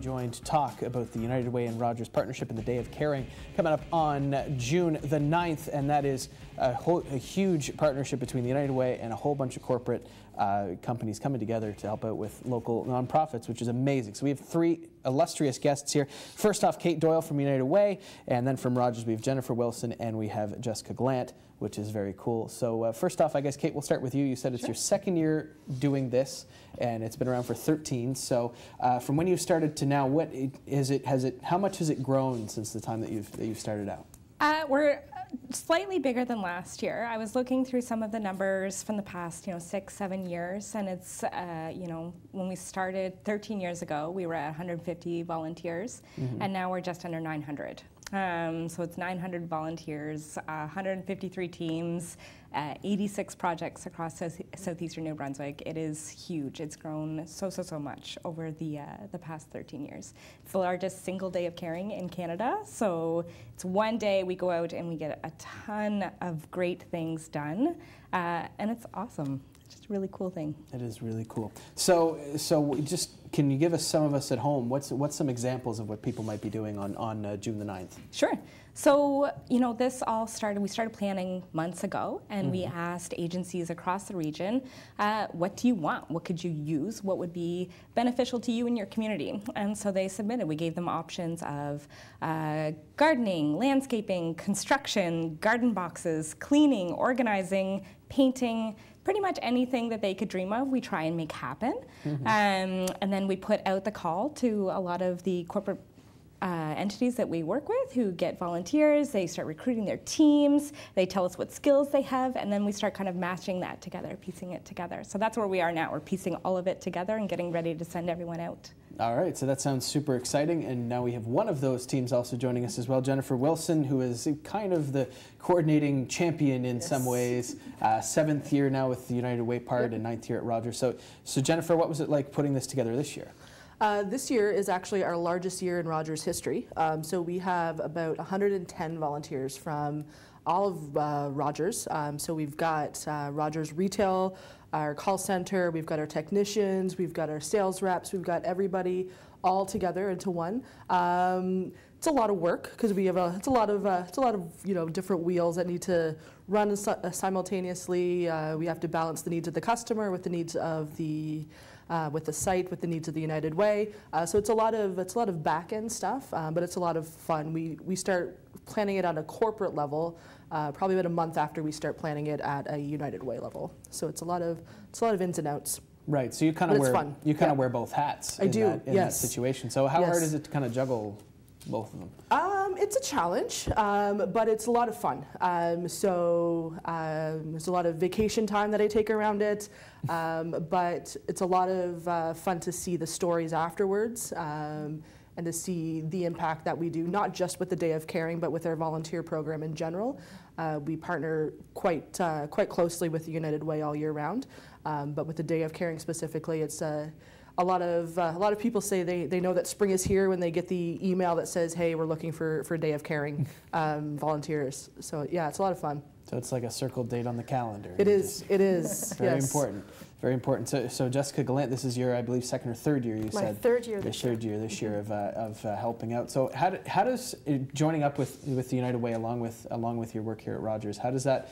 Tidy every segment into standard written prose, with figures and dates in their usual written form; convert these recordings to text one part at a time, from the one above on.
joined to talk about the United Way and Rogers partnership and the Day of Caring coming up on June the 9th, and that is a huge partnership between the United Way and a whole bunch of corporate companies coming together to help out with local nonprofits, which is amazing. So we have three illustrious guests here. First off, Kate Doyle from United Way, and then from Rogers we have Jennifer Wilson, and we have Jessica Gallant, which is very cool. So first off, I guess, Kate, we'll start with you. You said it's your second year doing this, and it's been around for 13. So from when you started to now, how much has it grown since the time that you've started out? We're slightly bigger than last year. I was looking through some of the numbers from the past, 6-7 years, and it's, when we started 13 years ago, we were at 150 volunteers, and now we're just under 900. So it's 900 volunteers, 153 teams, 86 projects across southeastern New Brunswick. It is huge. It's grown so much over the past 13 years. It's the largest single day of caring in Canada. So it's one day we go out and we get a ton of great things done, and it's awesome. It's just a really cool thing. It is really cool. So just can you give us, some of us at home, what's some examples of what people might be doing on June the 9th? Sure. So, this all started, we started planning months ago, and we asked agencies across the region, what do you want? What could you use? What would be beneficial to you and your community? And so they submitted. We gave them options of gardening, landscaping, construction, garden boxes, cleaning, organizing, painting, pretty much anything that they could dream of, we try and make happen. And then we put out the call to a lot of the corporate entities that we work with who get volunteers. They start recruiting their teams. They tell us what skills they have, and then we start kind of matching that together, piecing it together. So that's where we are now. We're piecing all of it together and getting ready to send everyone out. All right, so that sounds super exciting, and now we have one of those teams also joining us as well, Jennifer Wilson, who is kind of the coordinating champion in some ways. 7th year now with the United Way part, and 9th year at Rogers. So Jennifer, what was it like putting this together this year? This year is actually our largest year in Rogers history. So we have about 110 volunteers from all of Rogers. So we've got Rogers Retail, our call center, we've got our technicians, we've got our sales reps, we've got everybody all together into one. It's a lot of work because we have it's a lot of different wheels that need to run simultaneously. We have to balance the needs of the customer with the needs of the with the site, with the needs of the United Way. So it's a lot of back end stuff, but it's a lot of fun. We start planning it on a corporate level probably about a month after we start planning it at a United Way level. So it's a lot of ins and outs. Right. So you kind of wear both hats. In that situation. So how hard is it to kind of juggle both of them? It's a challenge, but it's a lot of fun. There's a lot of vacation time that I take around it, but it's a lot of fun to see the stories afterwards and to see the impact that we do, not just with the Day of Caring, but with our volunteer program in general. We partner quite closely with the United Way all year round, but with the Day of Caring specifically, it's a lot of people say they know that spring is here when they get the email that says, hey, we're looking for Day of Caring volunteers. So yeah, it's a lot of fun. So it's like a circled date on the calendar. It is. Very important. Very important. So Jessica Gallant, this is your, I believe, second or third year, you said. My third year this year. Third year this year of helping out. So how does joining up with the United Way along with your work here at Rogers, how does that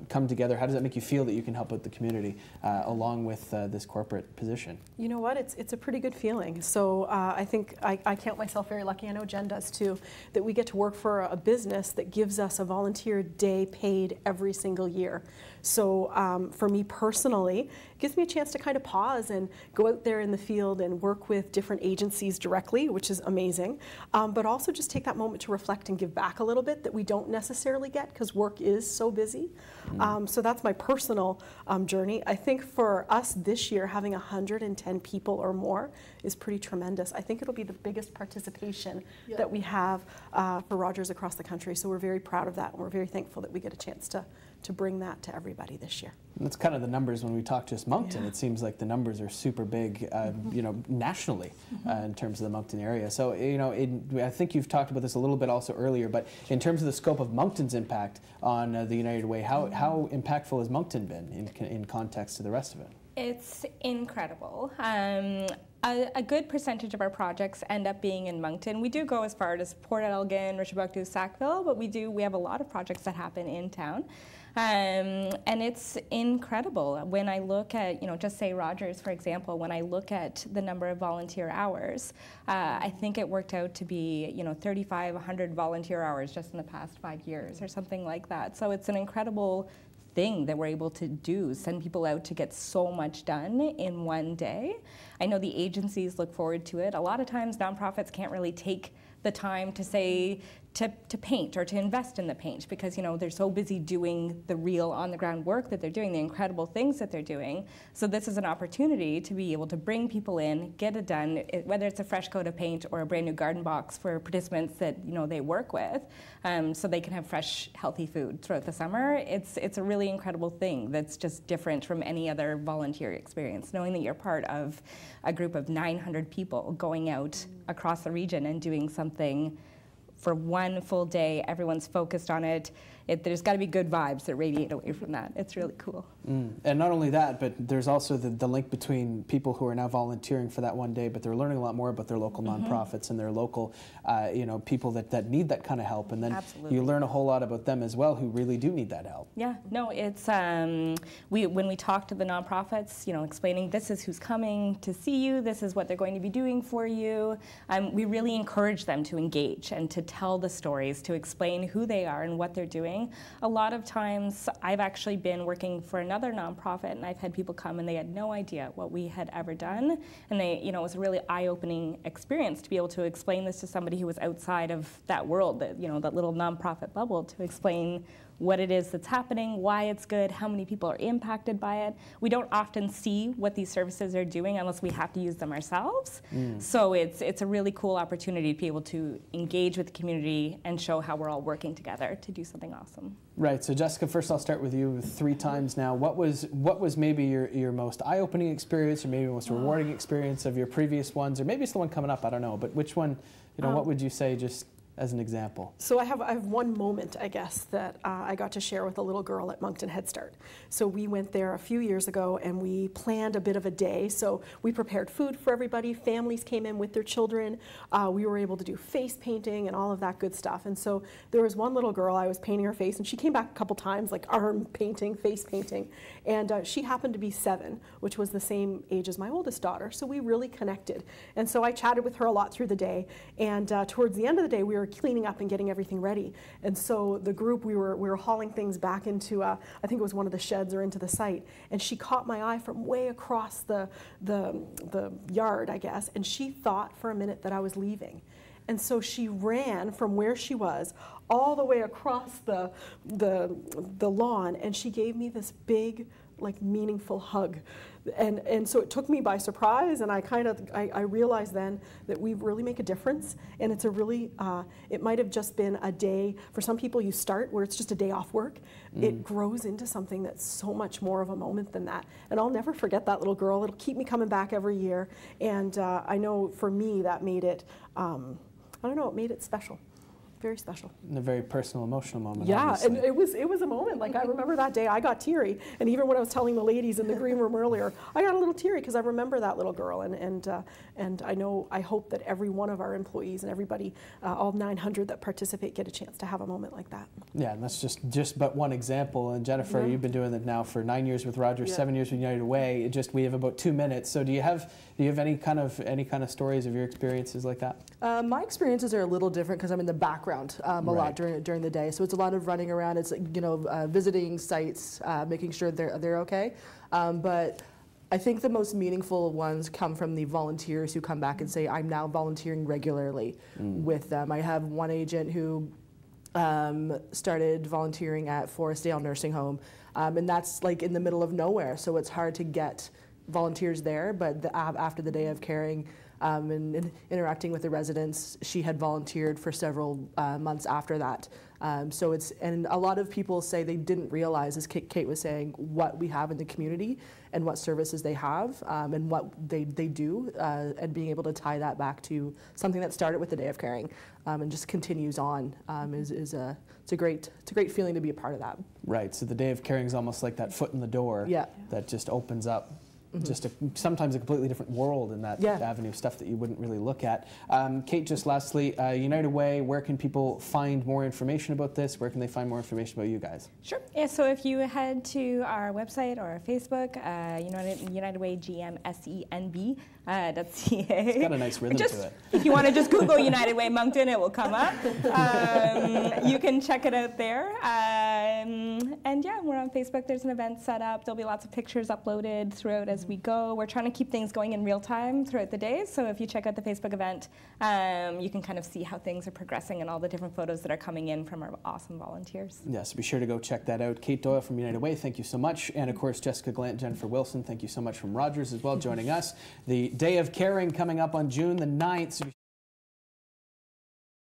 come together? How does that make you feel that you can help out the community along with this corporate position? You know what? It's a pretty good feeling. So I think I count myself very lucky. I know Jen does too. That we get to work for a business that gives us a volunteer day paid every single year. So for me personally, it gives me a chance to kind of pause and go out there in the field and work with different agencies directly, which is amazing, but also just take that moment to reflect and give back a little bit that we don't necessarily get because work is so busy. So that's my personal journey. I think for us this year, having 110 people or more is pretty tremendous. I think it'll be the biggest participation that we have for Rogers across the country. So we're very proud of that, and we're very thankful that we get a chance to bring that to everybody this year. And that's kind of the numbers when we talk just Moncton. It seems like the numbers are super big, nationally in terms of the Moncton area. So, I think you've talked about this a little bit also earlier, but in terms of the scope of Moncton's impact on the United Way, how impactful has Moncton been in context to the rest of it? It's incredible. A good percentage of our projects end up being in Moncton. We do go as far as Port Elgin, Richard-Bucktoo, Sackville, but we have a lot of projects that happen in town. And it's incredible. When I look at, just say Rogers, for example, when I look at the number of volunteer hours, I think it worked out to be, 3,500 volunteer hours just in the past 5 years or something like that. So it's an incredible thing that we're able to do, send people out to get so much done in one day. I know the agencies look forward to it. A lot of times nonprofits can't really take the time to say, to paint or to invest in the paint because they're so busy doing the real on-the-ground work that they're doing, the incredible things that they're doing. So this is an opportunity to be able to bring people in, get it done, whether it's a fresh coat of paint or a brand new garden box for participants that they work with, so they can have fresh, healthy food throughout the summer. It's a really incredible thing that's just different from any other volunteer experience, knowing that you're part of a group of 900 people going out across the region and doing something for one full day. Everyone's focused on it. There's got to be good vibes that radiate away from that. It's really cool. And not only that, but there's also the link between people who are now volunteering for that one day, but they're learning a lot more about their local nonprofits and their local, people that need that kind of help. And then Absolutely. you learn a whole lot about them as well who really do need that help. Yeah, no, it's, when we talk to the nonprofits, explaining this is who's coming to see you, this is what they're going to be doing for you, we really encourage them to engage and to tell the stories, to explain who they are and what they're doing. A lot of times, I've actually been working for another nonprofit, and I've had people come and they had no idea what we had ever done, and it was a really eye-opening experience to be able to explain this to somebody who was outside of that world, that little nonprofit bubble, to explain what it is that's happening, why it's good, how many people are impacted by it. We don't often see what these services are doing unless we have to use them ourselves. So it's a really cool opportunity to be able to engage with the community and show how we're all working together to do something awesome. Right. So Jessica, first I'll start with you 3 times now. What was maybe your most eye-opening experience, or maybe most rewarding experience of your previous ones, or maybe it's the one coming up, I don't know, but which one, what would you say just as an example? So I have one moment, I guess, that I got to share with a little girl at Moncton Head Start. So we went there a few years ago and we planned a bit of a day. So we prepared food for everybody. Families came in with their children. We were able to do face painting and all of that good stuff. And so there was one little girl, I was painting her face, and she came back a couple times, like arm painting, face painting. And she happened to be 7, which was the same age as my oldest daughter. So we really connected. And so I chatted with her a lot through the day. And towards the end of the day, we were cleaning up and getting everything ready. And so the group, we were hauling things back into, I think it was one of the sheds or into the site. And she caught my eye from way across the yard, I guess. And she thought for a minute that I was leaving. And so she ran from where she was all the way across the lawn, and she gave me this big, like, meaningful hug. And so it took me by surprise, and I realized then that we really make a difference, and it's a really, it might have just been a day. For some people, you start where it's just a day off work. It grows into something that's so much more of a moment than that. And I'll never forget that little girl. It'll keep me coming back every year, and I know for me that made it, I don't know, it made it special. Very special. And a very personal, emotional moment. Yeah, obviously. and it was a moment. Like, I remember that day I got teary, and even when I was telling the ladies in the green room earlier, I got a little teary because I remember that little girl, and I hope that every one of our employees and everybody, all 900 that participate, get a chance to have a moment like that. Yeah, and that's just but one example. And Jennifer, you've been doing it now for 9 years with Rogers, 7 years with United Way. We have about 2 minutes. So do you have any kind of stories of your experiences like that? My experiences are a little different because I'm in the background a lot during the day. So it's a lot of running around. It's visiting sites, making sure they're okay. But I think the most meaningful ones come from the volunteers who come back and say, I'm now volunteering regularly with them. I have one agent who started volunteering at Forestdale Nursing Home, and that's like in the middle of nowhere, so it's hard to get volunteers there, but after the day of caring and interacting with the residents, she had volunteered for several months after that. So and a lot of people say they didn't realize, as Kate was saying, what we have in the community and what services they have and what they do, and being able to tie that back to something that started with the Day of Caring and just continues on it's a great feeling to be a part of that. Right. So the Day of Caring is almost like that foot in the door that just opens up just sometimes a completely different world in that avenue of stuff that you wouldn't really look at. Kate, just lastly, United Way, where can people find more information about this? Where can they find more information about you guys? Sure. Yeah, so if you head to our website or our Facebook, United Way GMSENB, .ca. It's got a nice rhythm to it. If you want to just Google United Way Moncton, it will come up. You can check it out there. And yeah, we're on Facebook. There's an event set up. There'll be lots of pictures uploaded throughout as we go. We're trying to keep things going in real time throughout the day. So if you check out the Facebook event, you can kind of see how things are progressing and all the different photos that are coming in from our awesome volunteers. Yes, be sure to go check that out. Kate Doyle from United Way, thank you so much. And of course, Jessica Gallant, Jennifer Wilson, thank you so much from Rogers as well, joining us. The Day of Caring coming up on June the 9th. So